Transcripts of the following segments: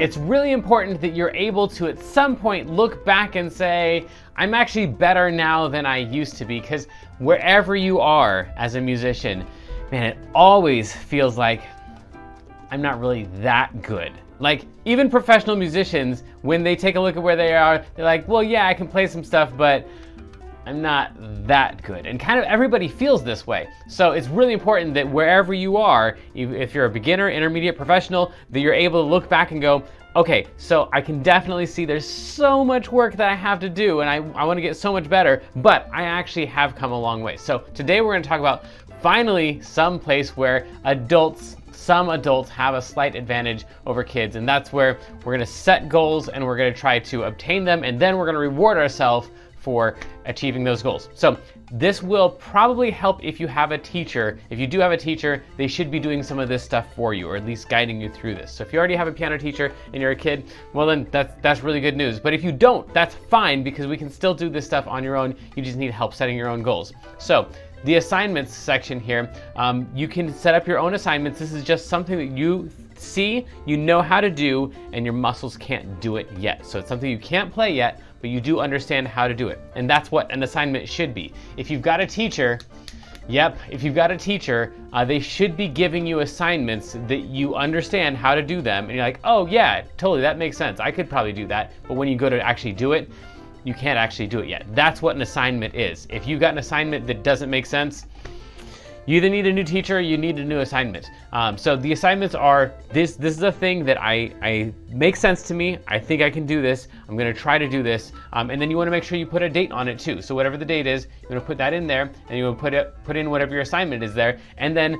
it's really important that you're able to at some point look back and say, I'm actually better now than I used to be, because wherever you are as a musician, man, it always feels like I'm not really that good. Like, even professional musicians, when they take a look at where they are, they're like, well, yeah, I can play some stuff, but I'm not that good. And kind of everybody feels this way. So it's really important that wherever you are, if you're a beginner, intermediate, professional, that you're able to look back and go, okay, so I can definitely see there's so much work that I have to do, and I want to get so much better, but I actually have come a long way. So today we're going to talk about finally some place where some adults have a slight advantage over kids, and that's where we're going to set goals and we're going to try to obtain them, and then we're going to reward ourselves for achieving those goals. So this will probably help if you have a teacher. If you do have a teacher, they should be doing some of this stuff for you, or at least guiding you through this. So if you already have a piano teacher and you're a kid, well then that's really good news. But if you don't, that's fine, because we can still do this stuff on your own. You just need help setting your own goals. So the assignments section here, you can set up your own assignments. This is just something that you see, you know how to do, and your muscles can't do it yet. So it's something you can't play yet, but you do understand how to do it. And that's what an assignment should be. If you've got a teacher, they should be giving you assignments that you understand how to do them. And you're like, oh yeah, totally, that makes sense. I could probably do that. But when you go to actually do it, you can't actually do it yet. That's what an assignment is. If you've got an assignment that doesn't make sense, you either need a new teacher or you need a new assignment. So the assignments are, this is a thing that I makes sense to me. I think I can do this. I'm gonna try to do this. And then you wanna make sure you put a date on it too. So whatever the date is, you wanna put that in there, and you wanna put in whatever your assignment is there. And then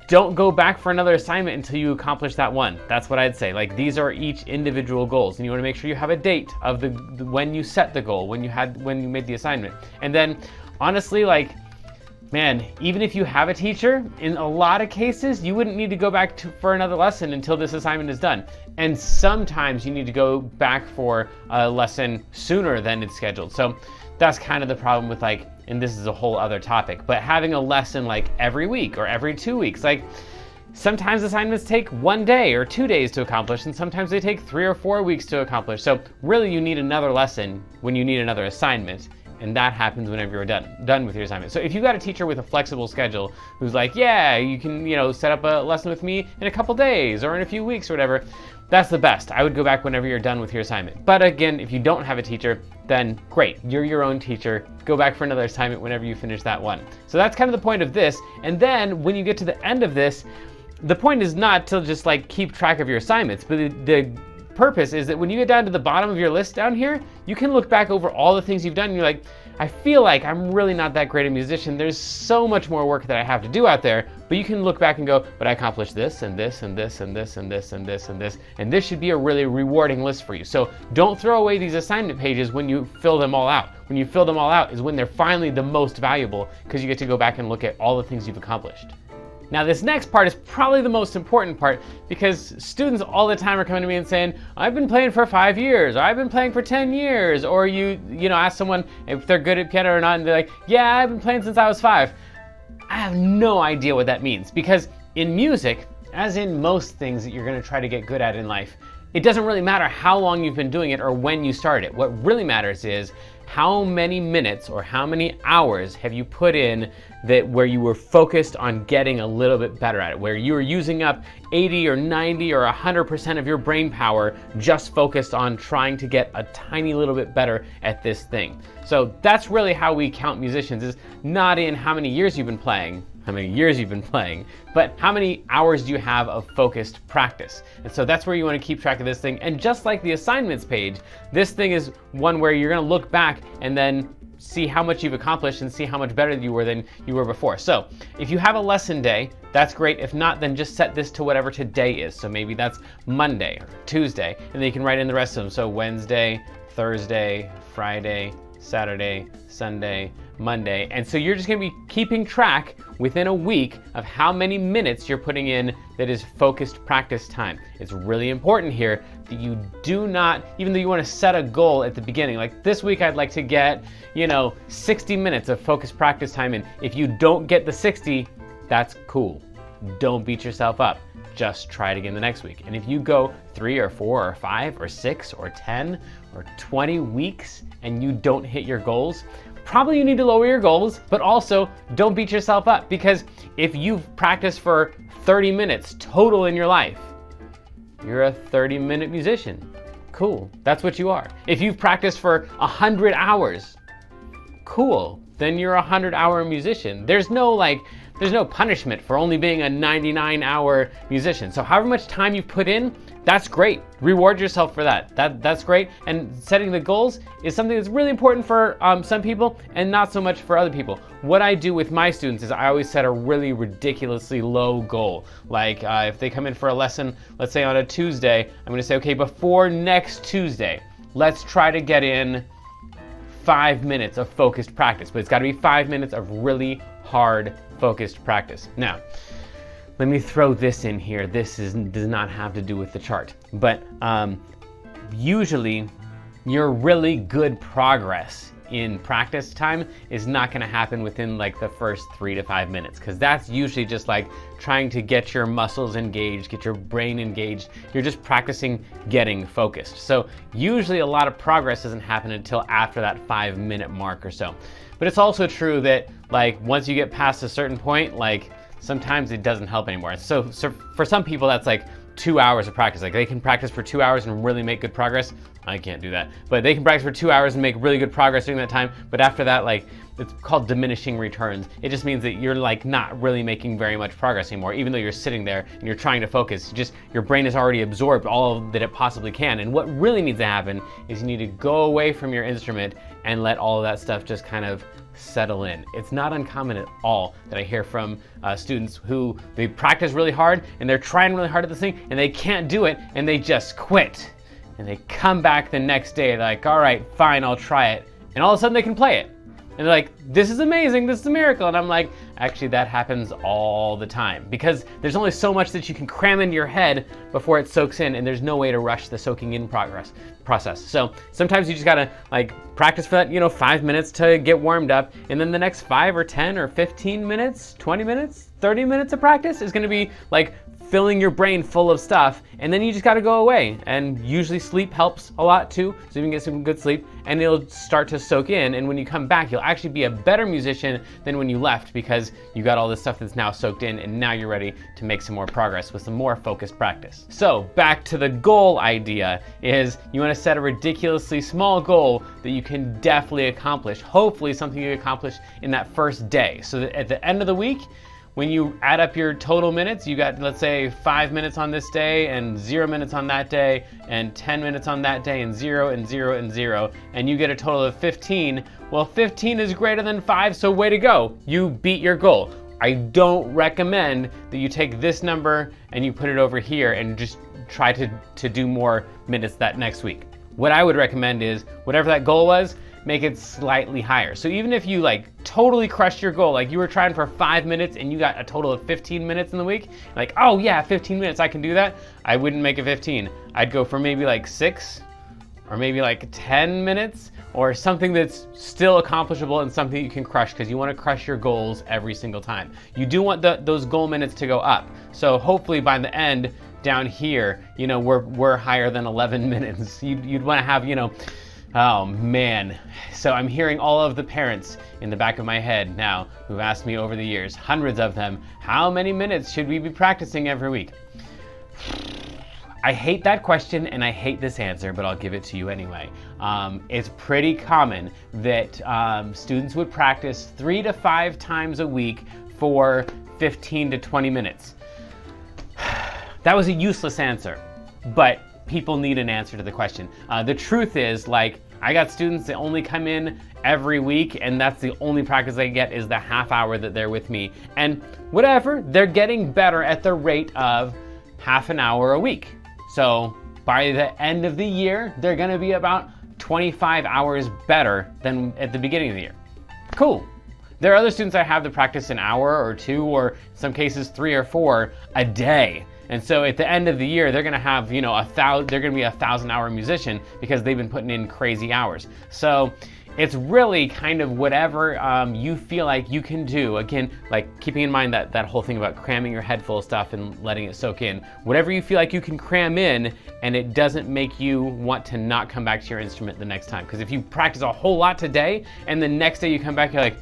don't go back for another assignment until you accomplish that one. That's what I'd say. Like, these are each individual goals, and you want to make sure you have a date of the when you set the goal, when you made the assignment. And then honestly, like, man, even if you have a teacher, in a lot of cases, you wouldn't need to go back for another lesson until this assignment is done. And sometimes you need to go back for a lesson sooner than it's scheduled. So that's kind of the problem with, like, and this is a whole other topic, but having a lesson like every week or every 2 weeks, like sometimes assignments take 1 day or 2 days to accomplish, and sometimes they take 3 or 4 weeks to accomplish. So really you need another lesson when you need another assignment, and that happens whenever you're done with your assignment. So if you've got a teacher with a flexible schedule who's like, yeah, you can, set up a lesson with me in a couple days or in a few weeks or whatever, that's the best. I would go back whenever you're done with your assignment. But again, if you don't have a teacher, then great, you're your own teacher. Go back for another assignment whenever you finish that one. So that's kind of the point of this. And then when you get to the end of this, the point is not to just like keep track of your assignments, but the purpose is that when you get down to the bottom of your list down here, you can look back over all the things you've done and you're like, I feel like I'm really not that great a musician. There's so much more work that I have to do out there, but you can look back and go, but I accomplished this and this and this and this and this and this and this, and this should be a really rewarding list for you. So don't throw away these assignment pages when you fill them all out. When you fill them all out is when they're finally the most valuable, because you get to go back and look at all the things you've accomplished. Now this next part is probably the most important part, because students all the time are coming to me and saying, I've been playing for 5 years, or I've been playing for 10 years, or you ask someone if they're good at piano or not, and they're like, yeah, I've been playing since I was 5. I have no idea what that means, because in music, as in most things that you're gonna try to get good at in life, it doesn't really matter how long you've been doing it or when you started it. What really matters is how many minutes or how many hours have you put in that where you were focused on getting a little bit better at it, where you were using up 80 or 90 or 100% of your brain power just focused on trying to get a tiny little bit better at this thing. So that's really how we count musicians, is not in how many years you've been playing, but how many hours do you have of focused practice? And so that's where you want to keep track of this thing. And just like the assignments page, this thing is one where you're going to look back and then see how much you've accomplished and see how much better you were than you were before. So if you have a lesson day, that's great. If not, then just set this to whatever today is. So maybe that's Monday or Tuesday, and then you can write in the rest of them. So Wednesday, Thursday, Friday, Saturday, Sunday, Monday. And so you're just gonna be keeping track within a week of how many minutes you're putting in that is focused practice time. It's really important here that you do not, even though you wanna set a goal at the beginning, like this week I'd like to get, 60 minutes of focused practice time in. If you don't get the 60, that's cool. Don't beat yourself up. just try it again the next week. And if you go 3 or 4 or 5 or 6 or 10 or 20 weeks and you don't hit your goals, probably you need to lower your goals, but also don't beat yourself up, because if you've practiced for 30 minutes total in your life, you're a 30-minute musician. Cool, that's what you are. If you've practiced for 100 hours, cool, then you're a 100-hour musician. There's no punishment for only being a 99-hour musician. So however much time you've put in, that's great. Reward yourself for that. That's great. And setting the goals is something that's really important for some people and not so much for other people. What I do with my students is I always set a really ridiculously low goal. Like if they come in for a lesson, let's say on a Tuesday, I'm gonna say, okay, before next Tuesday, let's try to get in 5 minutes of focused practice, but it's gotta be 5 minutes of really hard focused practice. Now, let me throw this in here. This does not have to do with the chart, but usually your really good progress in practice time is not going to happen within like the first 3 to 5 minutes, because that's usually just like trying to get your muscles engaged, get your brain engaged. You're just practicing getting focused. So usually a lot of progress doesn't happen until after that 5-minute mark or so. But it's also true that like once you get past a certain point, like sometimes it doesn't help anymore. So for some people that's like 2 hours of practice. Like they can practice for 2 hours and really make good progress. I can't do that. But they can practice for 2 hours and make really good progress during that time. But after that, like it's called diminishing returns. It just means that you're like not really making very much progress anymore, even though you're sitting there and you're trying to focus. Just your brain has already absorbed all that it possibly can. And what really needs to happen is you need to go away from your instrument and let all of that stuff just kind of settle in. It's not uncommon at all that I hear from students who they practice really hard and they're trying really hard at this thing and they can't do it and they just quit. And they come back the next day, they're like, all right, fine, I'll try it. And all of a sudden they can play it. And they're like, this is amazing, this is a miracle. And I'm like, actually that happens all the time, because there's only so much that you can cram into your head before it soaks in, and there's no way to rush the soaking in process. So sometimes you just gotta like practice for that, 5 minutes to get warmed up, and then the next 5 or 10 or 15 minutes, 20 minutes, 30 minutes of practice is gonna be like filling your brain full of stuff, and then you just gotta go away. And usually sleep helps a lot too, so you can get some good sleep, and it'll start to soak in, and when you come back, you'll actually be a better musician than when you left, because you got all this stuff that's now soaked in, and now you're ready to make some more progress with some more focused practice. So back to the goal idea is you wanna set a ridiculously small goal that you can definitely accomplish, hopefully something you accomplish in that first day, so that at the end of the week, when you add up your total minutes, you got, let's say, 5 minutes on this day and 0 minutes on that day and 10 minutes on that day and 0 and 0 and 0, and you get a total of 15. Well, 15 is greater than 5, so way to go. You beat your goal. I don't recommend that you take this number and you put it over here and just try to do more minutes that next week. What I would recommend is whatever that goal was, make it slightly higher. So even if you like totally crushed your goal, like you were trying for 5 minutes and you got a total of 15 minutes in the week, like, oh yeah, 15 minutes, I can do that. I wouldn't make it 15. I'd go for maybe like 6 or maybe like 10 minutes or something that's still accomplishable and something you can crush, because you want to crush your goals every single time. You do want those goal minutes to go up. So hopefully by the end down here, we're higher than 11 minutes. You'd want to have, oh man. So I'm hearing all of the parents in the back of my head now who've asked me over the years, hundreds of them, how many minutes should we be practicing every week? I hate that question and I hate this answer, but I'll give it to you anyway. It's pretty common that students would practice 3 to 5 times a week for 15 to 20 minutes. That was a useless answer, but people need an answer to the question. The truth is, like, I got students that only come in every week, and that's the only practice they get is the half hour that they're with me. And whatever, they're getting better at the rate of half an hour a week. So by the end of the year, they're gonna be about 25 hours better than at the beginning of the year. Cool. There are other students I have that practice an hour or 2, or in some cases 3 or 4 a day. And so at the end of the year, they're gonna have, they're gonna be a 1,000-hour musician because they've been putting in crazy hours. So It's really kind of whatever you feel like you can do. Again, like keeping in mind that whole thing about cramming your head full of stuff and letting it soak in. Whatever you feel like you can cram in, and it doesn't make you want to not come back to your instrument the next time. Because if you practice a whole lot today, and the next day you come back, you're like,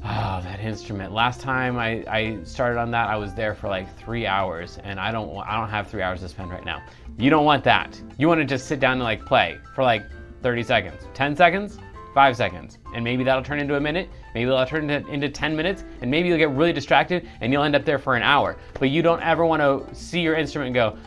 oh, that instrument. Last time I started on that, I was there for like 3 hours, and I don't have 3 hours to spend right now. You don't want that. You want to just sit down and like play for like 30 seconds, 10 seconds, 5 seconds, and maybe that'll turn into a minute, maybe that'll turn into 10 minutes, and maybe you'll get really distracted and you'll end up there for an hour. But you don't ever want to see your instrument and go,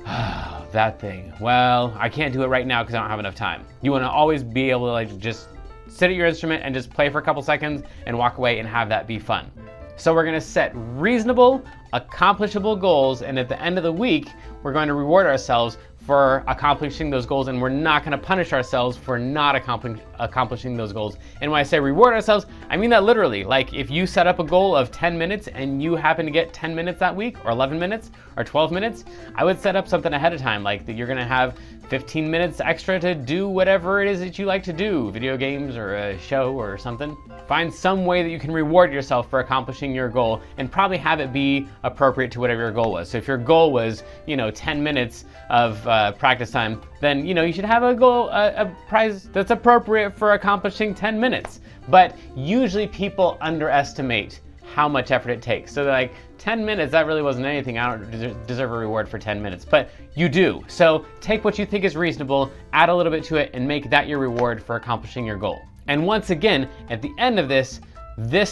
oh, that thing. Well, I can't do it right now because I don't have enough time. You want to always be able to like just sit at your instrument and just play for a couple seconds and walk away and have that be fun. So we're going to set reasonable, accomplishable goals, and at the end of the week, we're going to reward ourselves for accomplishing those goals, and we're not going to punish ourselves for not accomplishing those goals. And when I say reward ourselves, I mean that literally. Like if you set up a goal of 10 minutes and you happen to get 10 minutes that week, or 11 minutes, or 12 minutes, I would set up something ahead of time, like that you're going to have 15 minutes extra to do whatever it is that you like to do, video games or a show or something. Find some way that you can reward yourself for accomplishing your goal, and probably have it be appropriate to whatever your goal was. So if your goal was, 10 minutes of practice time, then you should have a goal, a prize that's appropriate for accomplishing 10 minutes. But usually people underestimate how much effort it takes. So they're like, 10 minutes, that really wasn't anything. I don't deserve a reward for 10 minutes, but you do. So take what you think is reasonable, add a little bit to it, and make that your reward for accomplishing your goal. And once again, at the end of this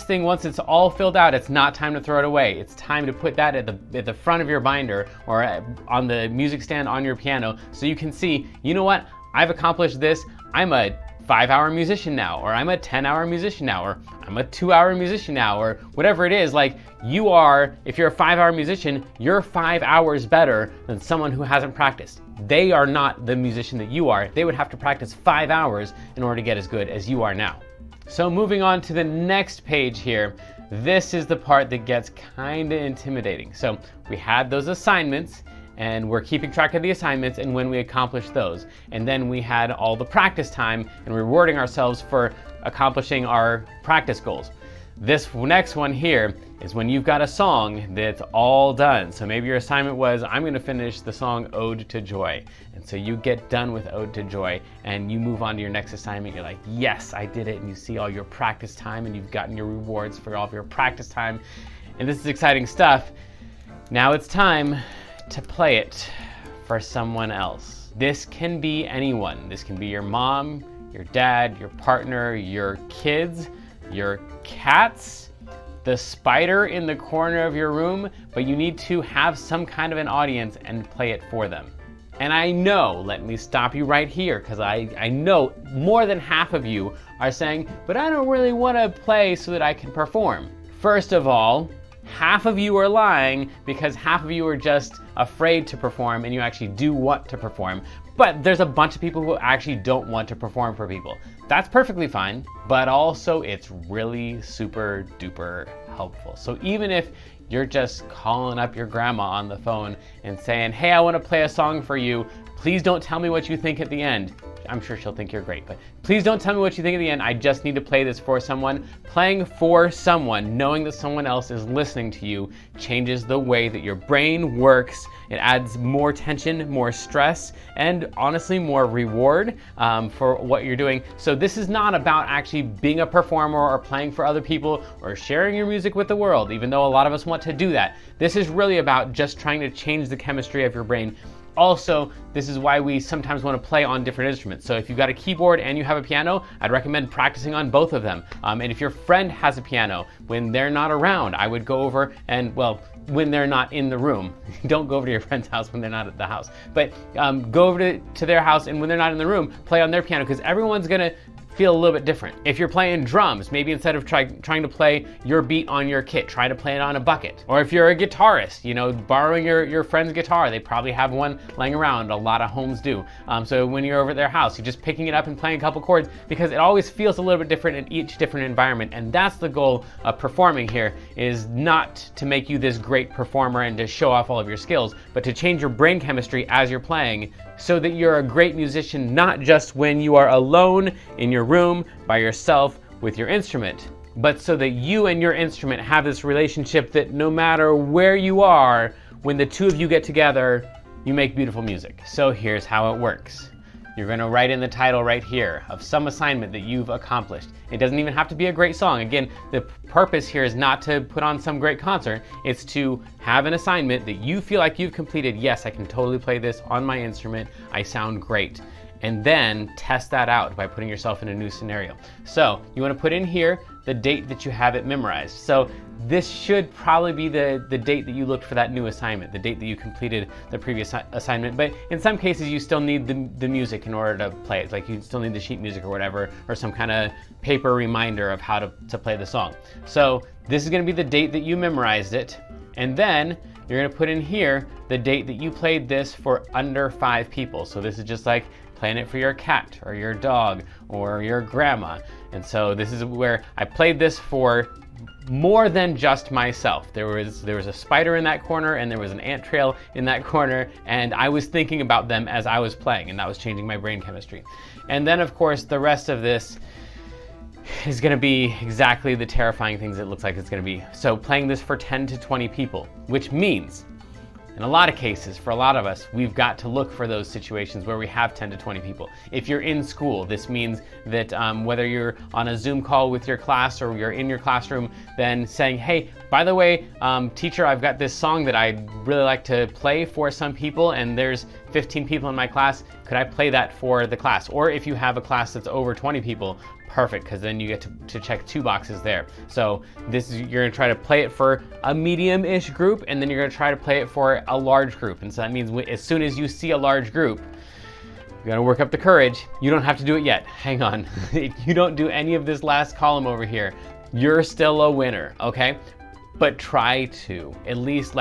thing, once it's all filled out, it's not time to throw it away. It's time to put that at the front of your binder or on the music stand on your piano, so you can see, you know what, I've accomplished this. I'm a 5-hour musician now, or I'm a 10-hour musician now, or I'm a 2-hour musician now, or whatever it is. Like you are, if you're a 5-hour musician, you're 5 hours better than someone who hasn't practiced. They are not the musician that you are. They would have to practice 5 hours in order to get as good as you are now. So moving on to the next page here, this is the part that gets kind of intimidating. So we had those assignments, and we're keeping track of the assignments and when we accomplish those. And then we had all the practice time and rewarding ourselves for accomplishing our practice goals. This next one here is when you've got a song that's all done. So maybe your assignment was, I'm going to finish the song Ode to Joy. And so you get done with Ode to Joy and you move on to your next assignment. You're like, yes, I did it. And you see all your practice time and you've gotten your rewards for all of your practice time. And this is exciting stuff. Now it's time to play it for someone else. This can be anyone. This can be your mom, your dad, your partner, your kids, your cats, the spider in the corner of your room, but you need to have some kind of an audience and play it for them. And I know, let me stop you right here, because I know more than half of you are saying, but I don't really want to play so that I can perform. First of all, half of you are lying, because half of you are just afraid to perform and you actually do want to perform. But there's a bunch of people who actually don't want to perform for people. That's perfectly fine, but also it's really super duper helpful. So even if you're just calling up your grandma on the phone and saying, hey, I want to play a song for you, please don't tell me what you think at the end. I'm sure she'll think you're great, but please don't tell me what you think at the end. I just need to play this for someone. Playing for someone, knowing that someone else is listening to you, changes the way that your brain works. It adds more tension, more stress, and honestly more reward for what you're doing. So this is not about actually being a performer or playing for other people or sharing your music with the world, even though a lot of us want to do that. This is really about just trying to change the chemistry of your brain. Also, this is why we sometimes want to play on different instruments. So if you've got a keyboard and you have a piano, I'd recommend practicing on both of them. And if your friend has a piano, when they're not around, I would go over and, well, when they're not in the room. Don't go over to your friend's house when they're not at the house. But go over to their house, and when they're not in the room, play on their piano, because everyone's going to feel a little bit different. If you're playing drums, maybe instead of trying to play your beat on your kit, try to play it on a bucket. Or if you're a guitarist, borrowing your friend's guitar, they probably have one laying around. A lot of homes do. So when you're over at their house, you're just picking it up and playing a couple chords, because it always feels a little bit different in each different environment. And that's the goal of performing here, is not to make you this great performer and to show off all of your skills, but to change your brain chemistry as you're playing, so that you're a great musician, not just when you are alone in your your room by yourself with your instrument, but so that you and your instrument have this relationship that no matter where you are, when the two of you get together, you make beautiful music. So here's how it works. You're going to write in the title right here of some assignment that you've accomplished. It doesn't even have to be a great song. Again, the purpose here is not to put on some great concert. It's to have an assignment that you feel like you've completed. Yes, I can totally play this on my instrument. I sound great. And then test that out by putting yourself in a new scenario. So you want to put in here the date that you have it memorized. So this should probably be the date that you looked for that new assignment, the date that you completed the previous assignment. But in some cases, you still need the music in order to play it. Like you still need the sheet music or whatever, or some kind of paper reminder of how to play the song. So this is going to be the date that you memorized it. And then you're going to put in here the date that you played this for under 5 people. So this is just like playing it for your cat or your dog or your grandma. And so this is where I played this for more than just myself. There was a spider in that corner, and there was an ant trail in that corner, and I was thinking about them as I was playing, and that was changing my brain chemistry. And then of course the rest of this is going to be exactly the terrifying things it looks like it's going to be. So playing this for 10 to 20 people, which means in a lot of cases, for a lot of us, we've got to look for those situations where we have 10 to 20 people. If you're in school, this means that whether you're on a Zoom call with your class or you're in your classroom, then saying, hey, by the way, teacher, I've got this song that I'd really like to play for some people, and there's 15 people in my class. Could I play that for the class? Or if you have a class that's over 20 people, perfect, because then you get to check 2 boxes there. So you're gonna try to play it for a medium-ish group, and then you're gonna try to play it for a large group. And so that means as soon as you see a large group, you gotta work up the courage. You don't have to do it yet. Hang on. If you don't do any of this last column over here, you're still a winner, okay? But try to, at least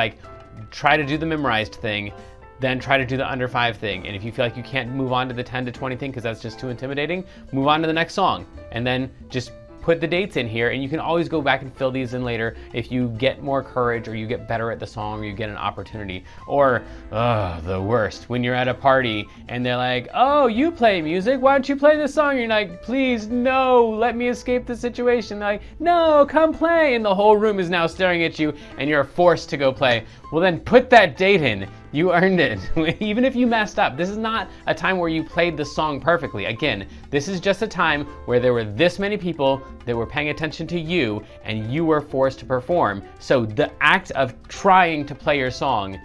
try to do the memorized thing, then try to do the under 5 thing. And if you feel like you can't move on to the 10 to 20 thing because that's just too intimidating, move on to the next song. And then just put the dates in here, and you can always go back and fill these in later if you get more courage or you get better at the song or you get an opportunity. Or, the worst, when you're at a party and they're like, oh, you play music, why don't you play this song? And you're like, please, no, let me escape the situation. They're like, no, come play. And the whole room is now staring at you and you're forced to go play. Well, then put that date in. You earned it. Even if you messed up, this is not a time where you played the song perfectly. Again, this is just a time where there were this many people that were paying attention to you and you were forced to perform. So the act of trying to play your song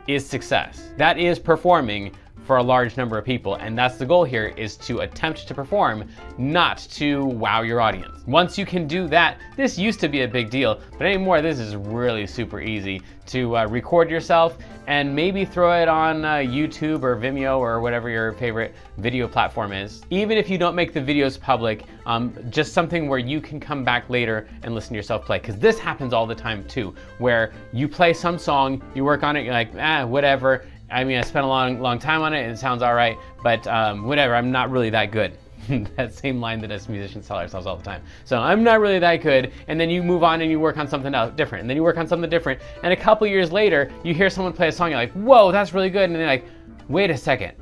is success. That is performing for a large number of people, and that's the goal here, is to attempt to perform, not to wow your audience. Once you can do that, this used to be a big deal, but anymore this is really super easy to record yourself and maybe throw it on YouTube or Vimeo or whatever your favorite video platform is. Even if you don't make the videos public, just something where you can come back later and listen to yourself play, because this happens all the time too, where you play some song, you work on it, you're like, whatever. I mean, I spent a long time on it and it sounds all right, but whatever, I'm not really that good. That same line that us musicians tell ourselves all the time. So I'm not really that good, and then you move on and you work on something else different, and then you work on something different, and a couple years later, you hear someone play a song, you're like, whoa, that's really good, and they're like, wait a second,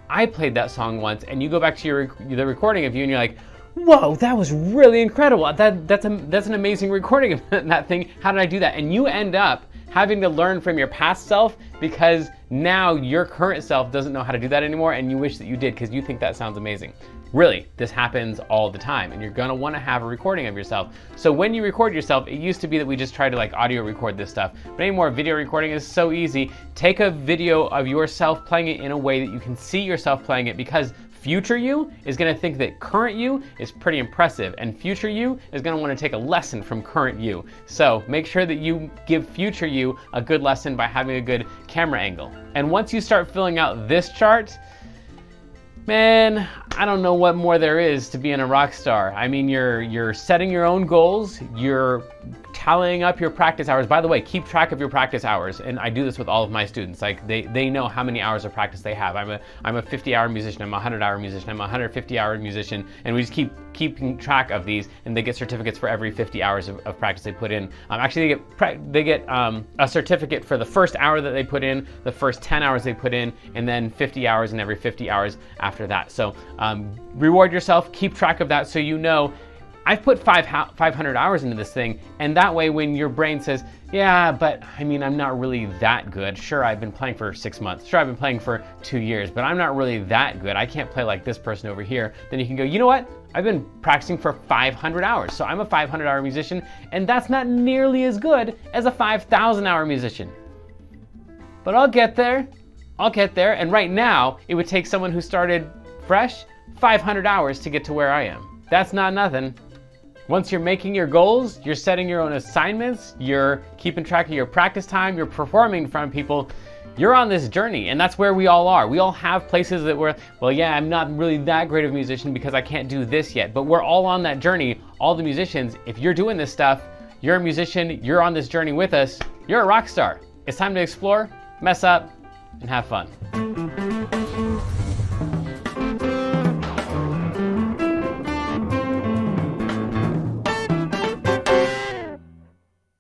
I played that song once, and you go back to the recording of you, and you're like, whoa, that was really incredible. That's an amazing recording of that thing. How did I do that? And you end up having to learn from your past self, because now your current self doesn't know how to do that anymore, and you wish that you did because you think that sounds amazing. Really, this happens all the time, and you're gonna wanna have a recording of yourself. So when you record yourself, it used to be that we just tried to audio record this stuff, but anymore, video recording is so easy. Take a video of yourself playing it in a way that you can see yourself playing it, because future you is gonna think that current you is pretty impressive, and future you is gonna wanna take a lesson from current you. So make sure that you give future you a good lesson by having a good camera angle. And once you start filling out this chart, man, I don't know what more there is to being a rock star. I mean, you're setting your own goals, you're tallying up your practice hours. By the way, keep track of your practice hours, and I do this with all of my students. They know how many hours of practice they have. I'm a 50-hour musician, I'm a 100-hour musician, I'm a 150-hour musician, and we just keeping track of these, and they get certificates for every 50 hours of practice they put in. Actually, they get a certificate for the first hour that they put in, the first 10 hours they put in, and then 50 hours and every 50 hours after that. So Reward yourself, keep track of that so you know, I've put 500 hours into this thing, and that way when your brain says, yeah, but I mean, I'm not really that good. Sure, I've been playing for 6 months. Sure, I've been playing for 2 years, but I'm not really that good. I can't play like this person over here. Then you can go, you know what? I've been practicing for 500 hours. So I'm a 500-hour musician, and that's not nearly as good as a 5,000-hour musician. But I'll get there. I'll get there. And right now, it would take someone who started fresh 500 hours to get to where I am. That's not nothing. Once you're making your goals, you're setting your own assignments, you're keeping track of your practice time, you're performing in front of people, you're on this journey, and that's where we all are. We all have places that we're, well, yeah, I'm not really that great of a musician because I can't do this yet, but we're all on that journey. All the musicians, if you're doing this stuff, you're a musician, you're on this journey with us, you're a rock star. It's time to explore, mess up, and have fun.